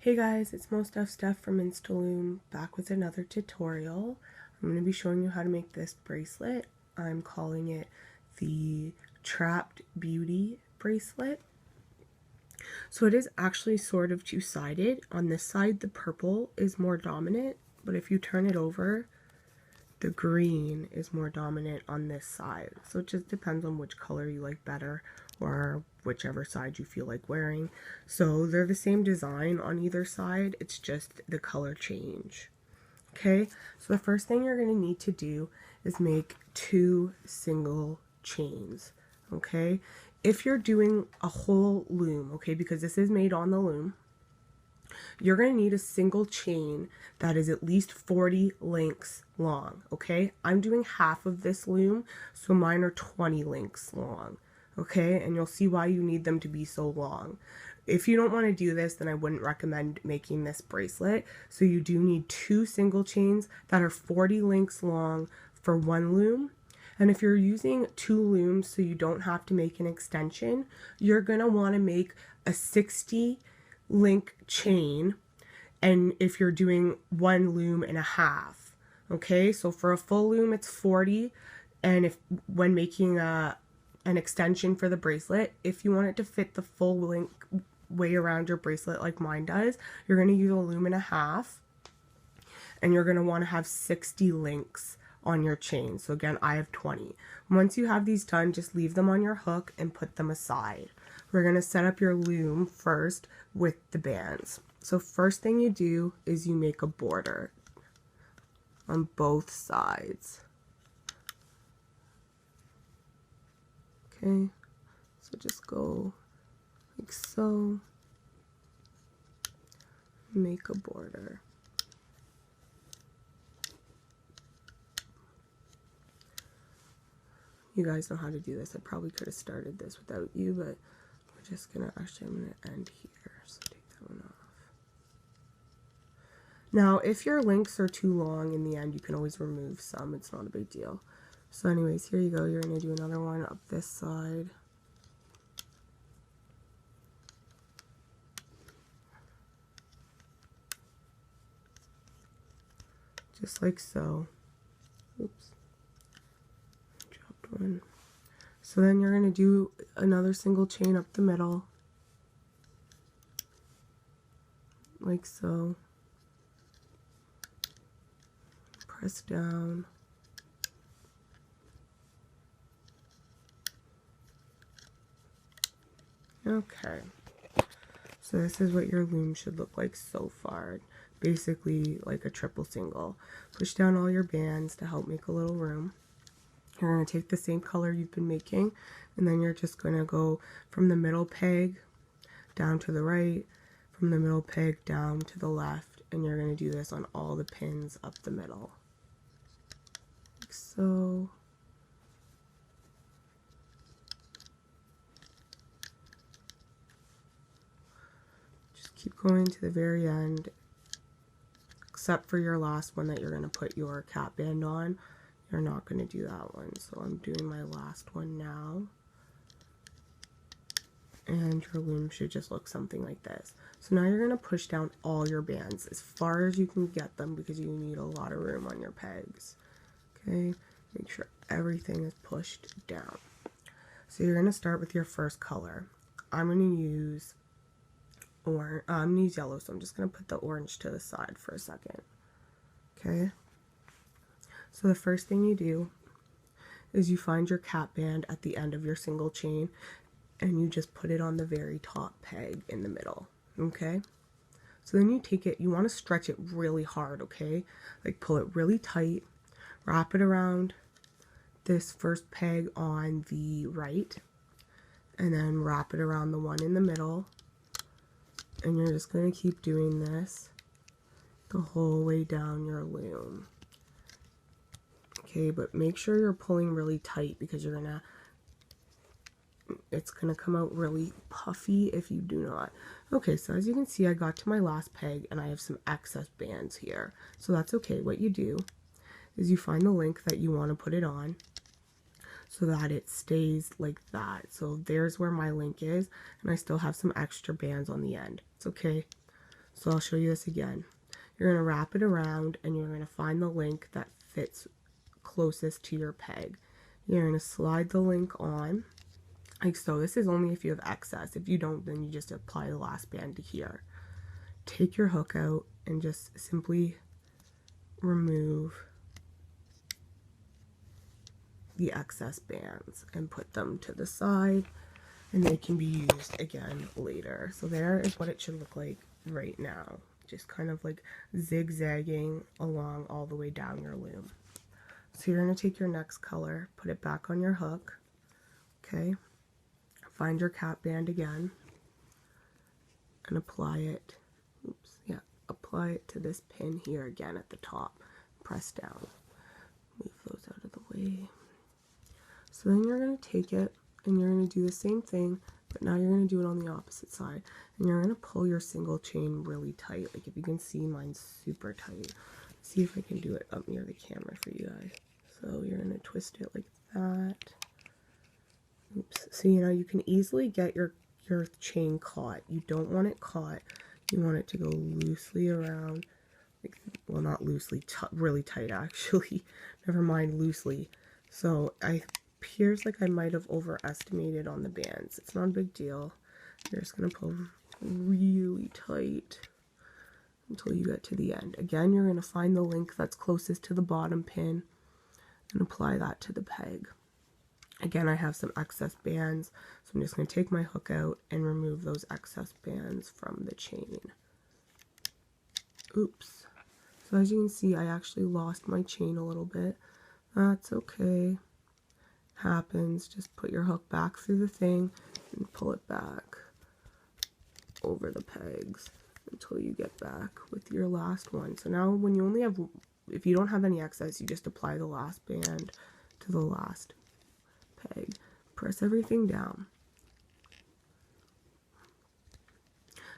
Hey guys, it's Steph from Loom back with another tutorial. I'm going to be showing you how to make this bracelet. I'm calling it the Trapped Beauty bracelet. So it is actually sort of two-sided. On this side, the purple is more dominant, but if you turn it over, the green is more dominant on this side. So it just depends on which color you like better or whichever side you feel like wearing. So they're the same design on either side, it's just the color change. Okay, so the first thing you're going to need to do is make 2 single chains. Okay, if you're doing a whole loom, okay, because this is made on the loom, you're going to need a single chain that is at least 40 links long, okay? I'm doing half of this loom, so mine are 20 links long, okay? And you'll see why you need them to be so long. If you don't want to do this, then I wouldn't recommend making this bracelet. So you do need 2 single chains that are 40 links long for one loom. And if you're using 2 looms so you don't have to make an extension, you're going to want to make a 60 link chain, and if you're doing 1 loom and a half, okay? So for a full loom it's 40, and if when making an extension for the bracelet, if you want it to fit the full link way around your bracelet like mine does, you're going to use a loom and a half, and you're going to want to have 60 links on your chain. So again, I have 20. Once you have these done, just leave them on your hook and put them aside. We're going to set up your loom first with the bands. So first thing you do is you make a border on both sides. Okay, so just go like so, make a border. You guys know how to do this. I probably could have started this without you, but we're just gonna, actually I'm gonna end here, so take that one off. Now, if your links are too long in the end, you can always remove some. It's not a big deal. So anyways, here you go. You're gonna do another one up this side. Just like so. Oops. Dropped one. So then you're going to do another single chain up the middle, like so. Press down. Okay. So this is what your loom should look like so far. Basically like a triple single. Push down all your bands to help make a little room. You're going to take the same color you've been making, and then you're just going to go from the middle peg down to the right, from the middle peg down to the left, and you're going to do this on all the pins up the middle. Like so. Just keep going to the very end, except for your last one that you're going to put your cap band on. You're not going to do that one, so I'm doing my last one now. And your loom should just look something like this. So now you're going to push down all your bands as far as you can get them, because you need a lot of room on your pegs. Okay, make sure everything is pushed down. So you're going to start with your first color. I'm going to use orange. I'm going to use yellow, so I'm just going to put the orange to the side for a second. Okay. So the first thing you do is you find your cap band at the end of your single chain, and you just put it on the very top peg in the middle, okay? So then you take it, you want to stretch it really hard, okay? Like pull it really tight, wrap it around this first peg on the right, and then wrap it around the one in the middle, and you're just going to keep doing this the whole way down your loom. Okay, but make sure you're pulling really tight, because you're gonna, it's gonna come out really puffy if you do not. Okay, so as you can see, I got to my last peg and I have some excess bands here. So that's okay. What you do is you find the link that you want to put it on so that it stays like that. So there's where my link is, and I still have some extra bands on the end. It's okay. So I'll show you this again. You're going to wrap it around and you're going to find the link that fits closest to your peg. You're going to slide the link on, like so. This is only if you have excess. If you don't, then you just apply the last band to here. Take your hook out and just simply remove the excess bands and put them to the side, and they can be used again later. So there is what it should look like right now, just kind of like zigzagging along all the way down your loom. So you're going to take your next color, put it back on your hook, okay, find your cap band again and apply it, apply it to this pin here again at the top, press down, move those out of the way. So then you're going to take it and you're going to do the same thing, but now you're going to do it on the opposite side, and you're going to pull your single chain really tight. Like if you can see, mine's super tight. See if I can do it up near the camera for you guys. So you're going to twist it like that. Oops. So you can easily get your chain caught. You don't want it caught. You want it to go loosely around, like, well, not loosely, really tight actually. Never mind loosely. So I appears like I might have overestimated on the bands. It's not a big deal. You're just going to pull really tight until you get to the end. Again, you're going to find the link that's closest to the bottom pin and apply that to the peg. Again, I have some excess bands, so I'm just going to take my hook out and remove those excess bands from the chain. Oops. So as you can see, I actually lost my chain a little bit. That's okay. Happens. Just put your hook back through the thing and pull it back over the pegs until you get back with your last one. So now when you only have, if you don't have any excess, you just apply the last band to the last peg. Press everything down.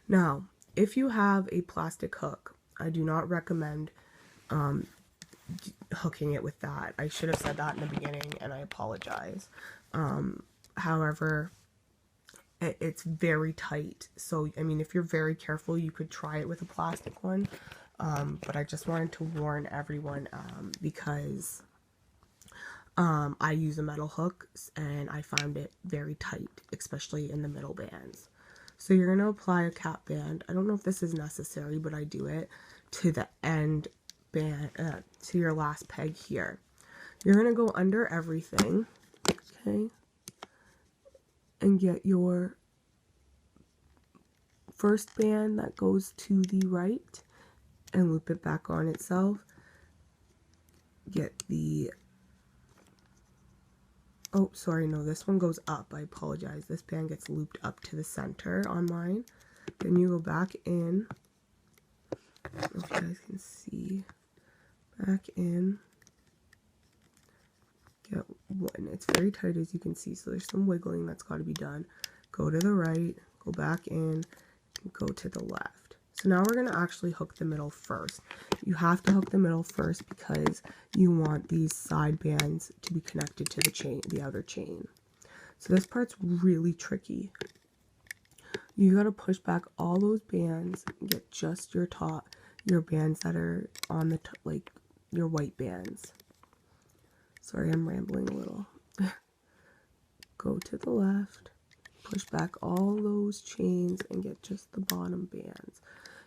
Now, if you have a plastic hook, I do not recommend hooking it with that. I should have said that in the beginning, and I apologize. However, it's very tight. So, I mean, if you're very careful, you could try it with a plastic one. But I just wanted to warn everyone because I use a metal hook and I found it very tight, especially in the middle bands. So you're going to apply a cap band. I don't know if this is necessary, but I do it to the end band, to your last peg here. You're going to go under everything, okay, and get your first band that goes to the right and loop it back on itself. Get the, oh, sorry, no, this one goes up. I apologize. This band gets looped up to the center on mine. Then you go back in. I don't know if you guys can see. Back in. Get one. It's very tight, as you can see, so there's some wiggling that's got to be done. Go to the right, go back in, and go to the left. So now we're going to actually hook the middle first. You have to hook the middle first because you want these side bands to be connected to the chain, the other chain. So this part's really tricky. You got to push back all those bands and get just your top, your bands that are on the like your white bands. Sorry, I'm rambling a little. Go to the left, push back all those chains and get just the bottom bands.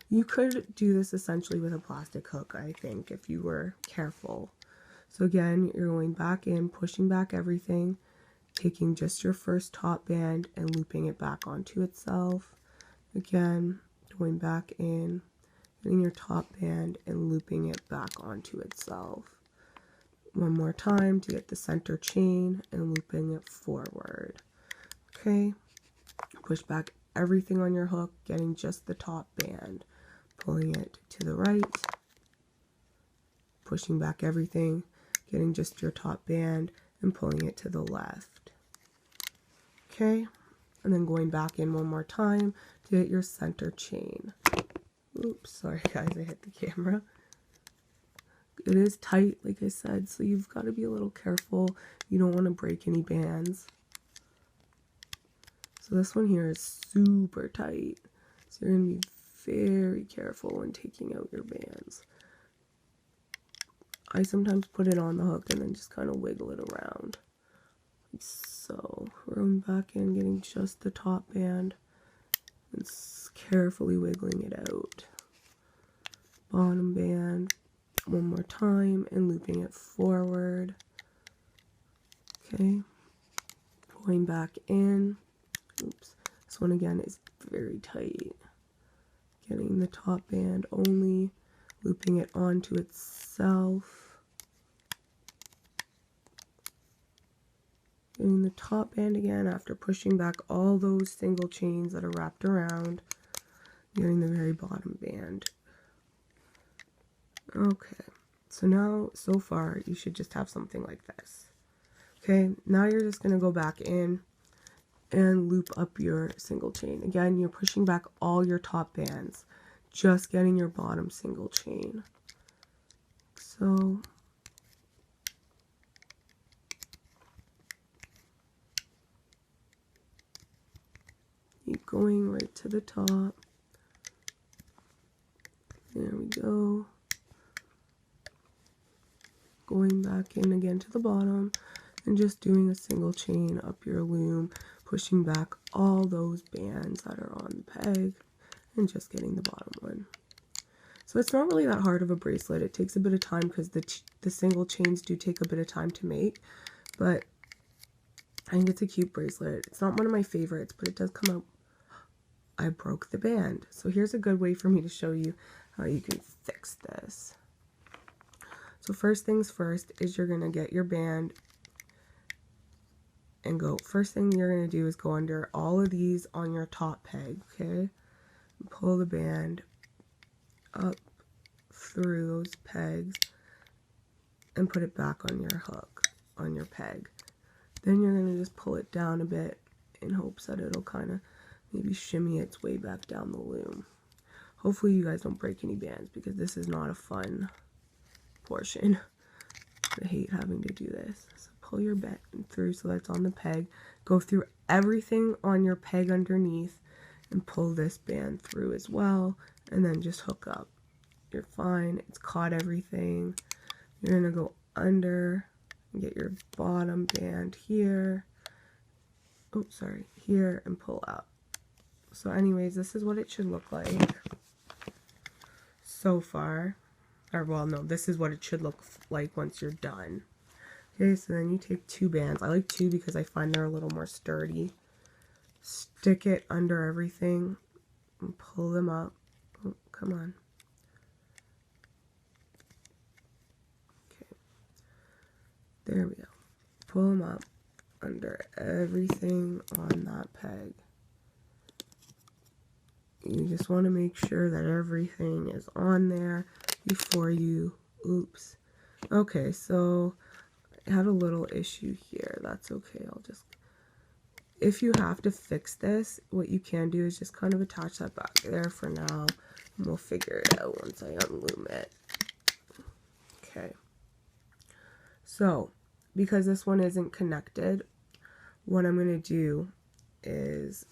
You could do this essentially with a plastic hook, I think, if you were careful. So again, you're going back in, pushing back everything, taking just your first top band and looping it back onto itself. Again, going back in, getting your top band and looping it back onto itself. One more time to get the center chain and looping it forward. Okay, push back everything on your hook, getting just the top band, pulling it to the right, pushing back everything, getting just your top band and pulling it to the left. Okay, and then going back in one more time to get your center chain. Oops, sorry guys, I hit the camera. It is tight, like I said, so you've got to be a little careful. You don't want to break any bands. So this one here is super tight. So you're going to be very careful when taking out your bands. I sometimes put it on the hook and then just kind of wiggle it around. Like so. Throwing back in, getting just the top band and carefully wiggling it out. Bottom band one more time and looping it forward. Okay. Going back in. Oops. This one again is very tight. Getting the top band only, looping it onto itself. Getting the top band again after pushing back all those single chains that are wrapped around. Getting the very bottom band. Okay, so now, so far, you should just have something like this. Okay, now you're just going to go back in and loop up your single chain. Again, you're pushing back all your top bands, just getting your bottom single chain. So, keep going right to the top. There we go. Going back in again to the bottom and just doing a single chain up your loom, pushing back all those bands that are on the peg and just getting the bottom one. So it's not really that hard of a bracelet. It takes a bit of time because the single chains do take a bit of time to make, but I think it's a cute bracelet. It's not one of my favorites, but it does come out. I broke the band. So here's a good way for me to show you how you can fix this. So first things first is you're going to get your band and go. First thing you're going to do is go under all of these on your top peg, okay? And pull the band up through those pegs and put it back on your hook, on your peg. Then you're going to just pull it down a bit in hopes that it'll kind of maybe shimmy its way back down the loom. Hopefully you guys don't break any bands because this is not a fun portion. I hate having to do this. So pull your band through so that's on the peg. Go through everything on your peg underneath and pull this band through as well, and then just hook up. You're fine. It's caught everything. You're gonna go under and get your bottom band here. Oh, sorry, here, and pull out. So anyways, this is what it should look like so far. Or, well, no, this is what it should look like once you're done. Okay, so then you take 2 bands. I like 2 because I find they're a little more sturdy. Stick it under everything and pull them up. Oh, come on. Okay. There we go. Pull them up under everything on that peg. You just want to make sure that everything is on there before you, oops. Okay, so I had a little issue here. That's okay. I'll just, if you have to fix this, what you can do is just kind of attach that back there for now, and we'll figure it out once I unloom it. Okay. So, because this one isn't connected, what I'm going to do is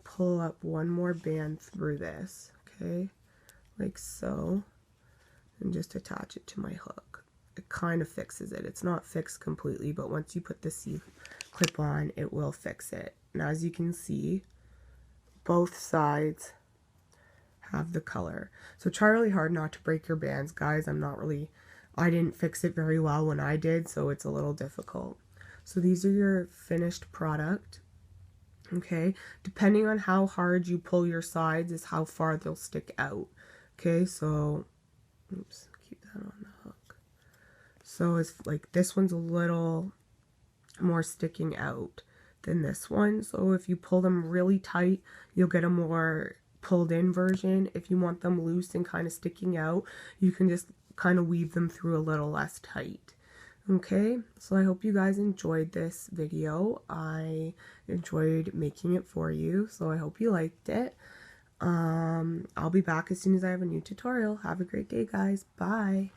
pull up one more band through this, okay, like so, and just attach it to my hook. It kind of fixes it. It's not fixed completely, but once you put the C-clip on, it will fix it. And as you can see, both sides have the color. So try really hard not to break your bands, guys. I didn't fix it very well when I did, so it's a little difficult. So these are your finished product. Okay, depending on how hard you pull your sides is how far they'll stick out. Okay, so, oops, keep that on the hook. So it's like this one's a little more sticking out than this one. So if you pull them really tight, you'll get a more pulled in version. If you want them loose and kind of sticking out, you can just kind of weave them through a little less tight. Okay, so I hope you guys enjoyed this video. I enjoyed making it for you, so I hope you liked it. I'll be back as soon as I have a new tutorial. Have a great day, guys. Bye.